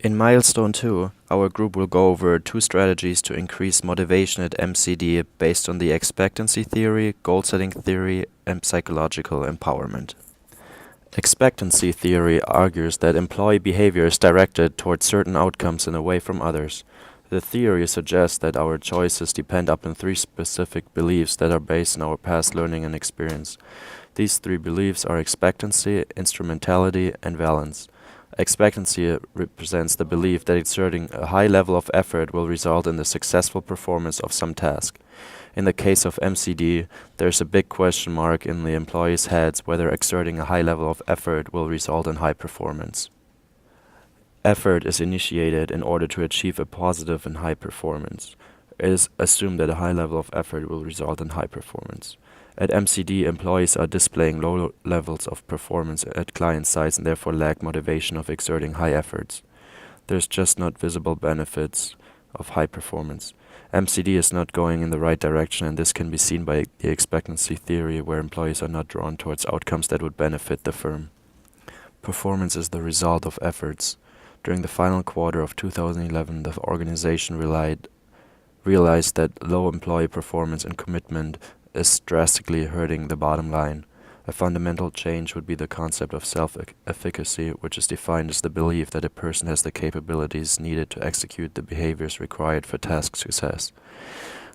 In Milestone 2, our group will go over 2 strategies to increase motivation at MCD based on the expectancy theory, goal-setting theory, and psychological empowerment. Expectancy theory argues that employee behavior is directed towards certain outcomes and away from others. The theory suggests that our choices depend upon 3 specific beliefs that are based on our past learning and experience. These 3 beliefs are expectancy, instrumentality, and valence. Expectancy represents the belief that exerting a high level of effort will result in the successful performance of some task. In the case of MCD, there's a big question mark in the employees' heads whether exerting a high level of effort will result in high performance. Effort is initiated in order to achieve a positive and high performance. It is assumed that a high level of effort will result in high performance. At MCD, employees are displaying low levels of performance at client sites and therefore lack motivation of exerting high efforts. There's just not visible benefits of high performance. MCD is not going in the right direction, and this can be seen by the expectancy theory, where employees are not drawn towards outcomes that would benefit the firm. Performance is the result of efforts. During the final quarter of 2011, the organization realized that low employee performance and commitment is drastically hurting the bottom line. A fundamental change would be the concept of self-efficacy, which is defined as the belief that a person has the capabilities needed to execute the behaviors required for task success.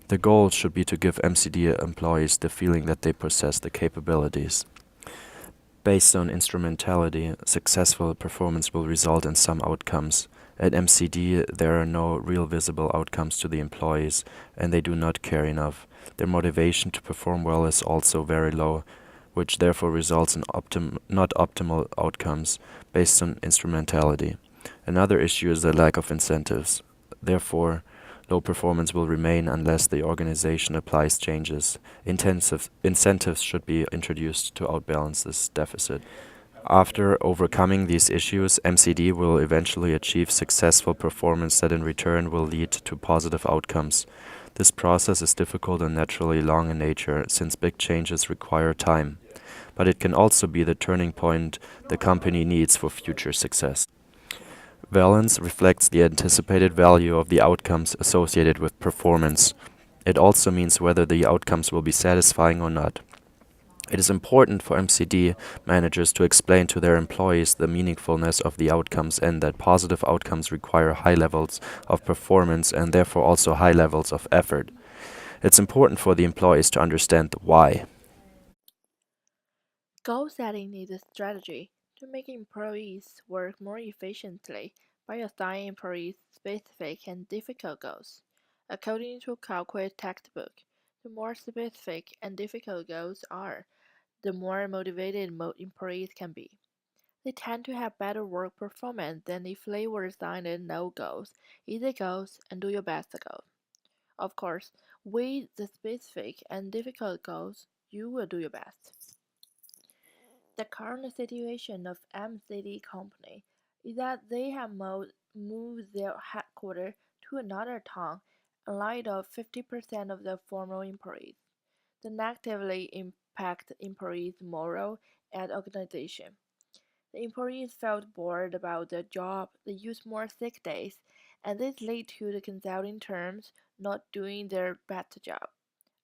The goal should be to give MCD employees the feeling that they possess the capabilities. Based on instrumentality, successful performance will result in some outcomes. At MCD, there are no real visible outcomes to the employees, and they do not care enough. Their motivation to perform well is also very low, which therefore results in not optimal outcomes based on instrumentality. Another issue is the lack of incentives. Therefore, low performance will remain unless the organization applies changes. Incentives should be introduced to outbalance this deficit. After overcoming these issues, MCD will eventually achieve successful performance that in return will lead to positive outcomes. This process is difficult and naturally long in nature, since big changes require time. But it can also be the turning point the company needs for future success. Valence reflects the anticipated value of the outcomes associated with performance. It also means whether the outcomes will be satisfying or not. It is important for MCD managers to explain to their employees the meaningfulness of the outcomes and that positive outcomes require high levels of performance and therefore also high levels of effort. It's important for the employees to understand the why. Goal setting is a strategy to make employees work more efficiently by assigning employees specific and difficult goals. According to Calculate textbook, the more specific and difficult goals are, the more motivated employees can be. They tend to have better work performance than if they were assigned no goals, easy goals, and do your best goals. Of course, with the specific and difficult goals, you will do your best. The current situation of MCD Company is that they have moved their headquarters to another town and laid off 50% of their former employees. That negatively impact employees' morale and organization. The employees felt bored about their job, they used more sick days, and this led to the consulting firms not doing their best job.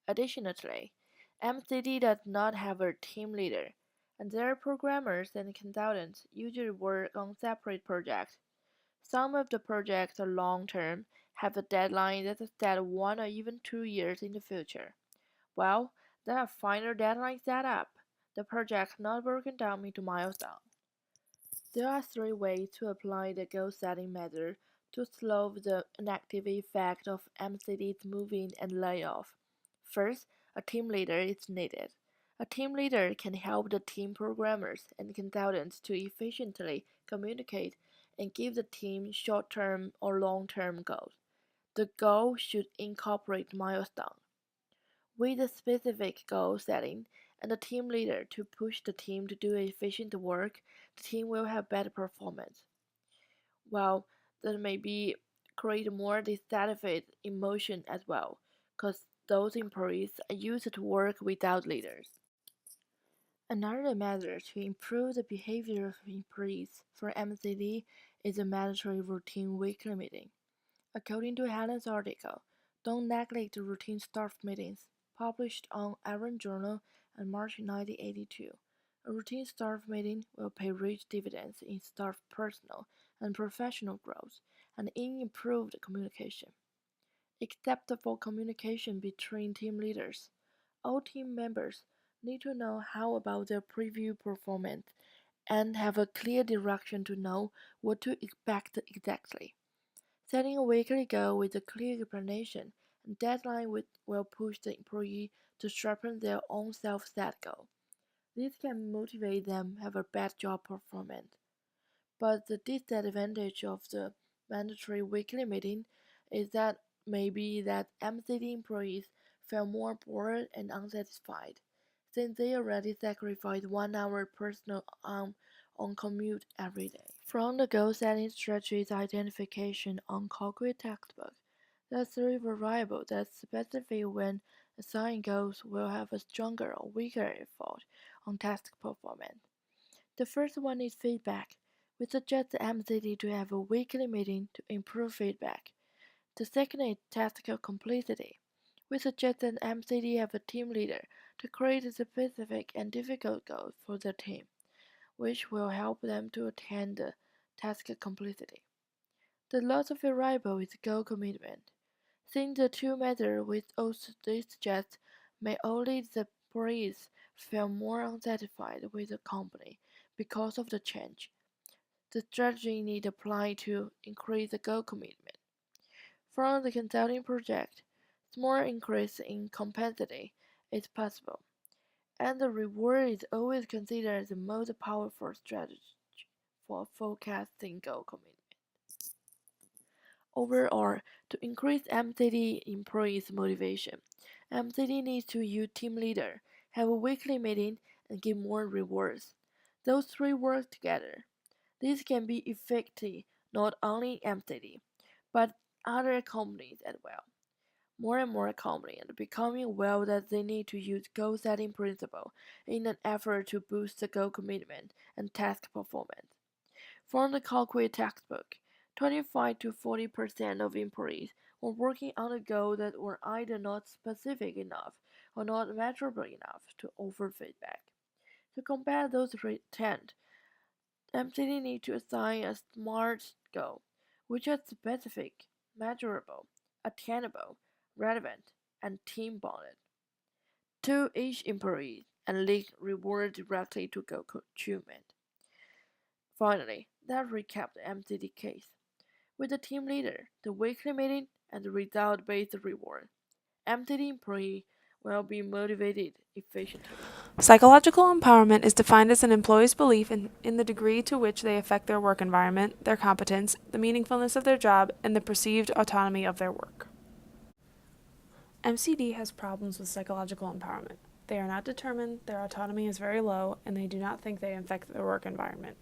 Additionally, MCD does not have a team leader, and their programmers and consultants usually work on separate projects. Some of the projects are long term, have a deadline that is set 1 or even 2 years in the future. Well, there are final deadlines set up, the project not broken down into milestones. There are 3 ways to apply the goal setting method to slow the negative effect of MCD's moving and layoff. First, a team leader is needed. A team leader can help the team programmers and consultants to efficiently communicate and give the team short term or long term goals. The goal should incorporate milestones. With a specific goal setting and a team leader to push the team to do efficient work, the team will have better performance. While that may be create more dissatisfied emotion as well, because those employees are used to work without leaders. Another measure to improve the behavior of employees for MCD is a mandatory routine weekly meeting. According to Helen's article, Don't Neglect Routine Staff Meetings, published on Iron Journal in March 1982. A routine staff meeting will pay rich dividends in staff personal and professional growth and in improved communication. Except for communication between team leaders, all team members need to know how about their preview performance and have a clear direction to know what to expect exactly. Setting a weekly goal with a clear explanation and deadline will push the employee to sharpen their own self-set goal. This can motivate them to have a better job performance. But the disadvantage of the mandatory weekly meeting is that maybe that MCD employees feel more bored and unsatisfied, since they already sacrifice 1 hour personal on commute every day. From the goal-setting strategies identification on corporate textbook, there are three variables that specify when assigned goals will have a stronger or weaker effect on task performance. The first one is feedback. We suggest the MCD to have a weekly meeting to improve feedback. The second is task complexity. We suggest that MCD have a team leader to create specific and difficult goals for the team, which will help them to attain the task complexity. The last variable is goal commitment. Since the two methods we also suggest may only the employees feel more unsatisfied with the company because of the change. The strategy need apply to increase the goal commitment. From the consulting project, small increase in capacity is possible, and the reward is always considered the most powerful strategy for forecasting goal commitment. Overall, to increase MCD employees' motivation, MCD needs to use team leader, have a weekly meeting, and give more rewards. Those three work together. This can be effective not only MCD, but other companies as well. More and more companies are becoming aware that they need to use goal-setting principle in an effort to boost the goal commitment and task performance. From the corporate textbook, 25 to 40% of employees were working on a goal that were either not specific enough or not measurable enough to offer feedback. To combat those trends, MCD need to assign a SMART goal, which is specific, measurable, attainable, relevant, and team-bonded, to each employee and link reward directly to goal achievement. Finally, let's recap the MCD case. With the team leader, the weekly meeting, and the result-based reward, MCD employee will be motivated efficiently. Psychological empowerment is defined as an employee's belief in the degree to which they affect their work environment, their competence, the meaningfulness of their job, and the perceived autonomy of their work. MCD has problems with psychological empowerment. They are not determined, their autonomy is very low, and they do not think they affect their work environment.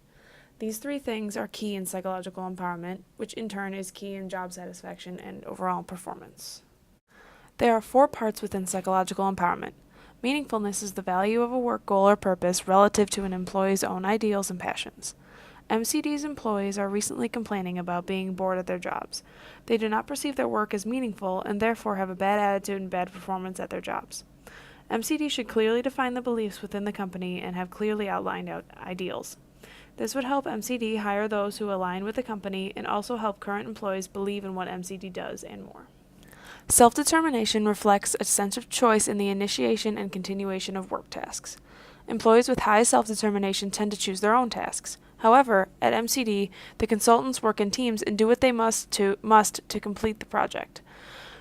These three things are key in psychological empowerment, which in turn is key in job satisfaction and overall performance. There are 4 parts within psychological empowerment. Meaningfulness is the value of a work goal or purpose relative to an employee's own ideals and passions. MCD's employees are recently complaining about being bored at their jobs. They do not perceive their work as meaningful and therefore have a bad attitude and bad performance at their jobs. MCD should clearly define the beliefs within the company and have clearly outlined ideals. This would help MCD hire those who align with the company and also help current employees believe in what MCD does and more. Self-determination reflects a sense of choice in the initiation and continuation of work tasks. Employees with high self-determination tend to choose their own tasks. However, at MCD, the consultants work in teams and do what they must to complete the project.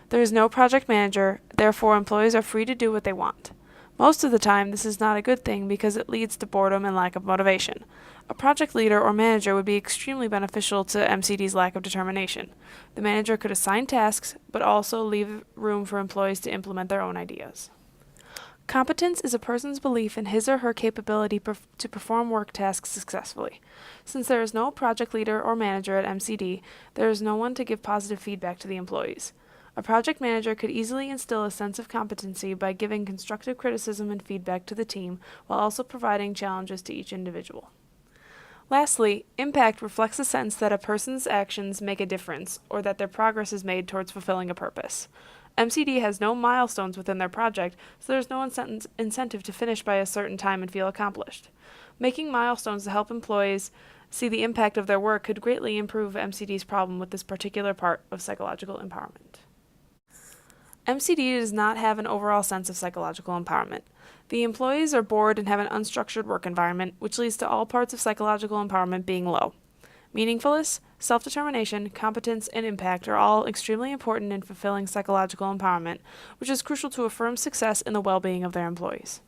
There is no project manager, therefore employees are free to do what they want. Most of the time, this is not a good thing because it leads to boredom and lack of motivation. A project leader or manager would be extremely beneficial to MCD's lack of determination. The manager could assign tasks, but also leave room for employees to implement their own ideas. Competence is a person's belief in his or her capability to perform work tasks successfully. Since there is no project leader or manager at MCD, there is no one to give positive feedback to the employees. A project manager could easily instill a sense of competency by giving constructive criticism and feedback to the team while also providing challenges to each individual. Lastly, impact reflects the sense that a person's actions make a difference or that their progress is made towards fulfilling a purpose. MCD has no milestones within their project, so there's no incentive to finish by a certain time and feel accomplished. Making milestones to help employees see the impact of their work could greatly improve MCD's problem with this particular part of psychological empowerment. MCD does not have an overall sense of psychological empowerment. The employees are bored and have an unstructured work environment, which leads to all parts of psychological empowerment being low. Meaningfulness, self-determination, competence, and impact are all extremely important in fulfilling psychological empowerment, which is crucial to a firm's success in the well-being of their employees.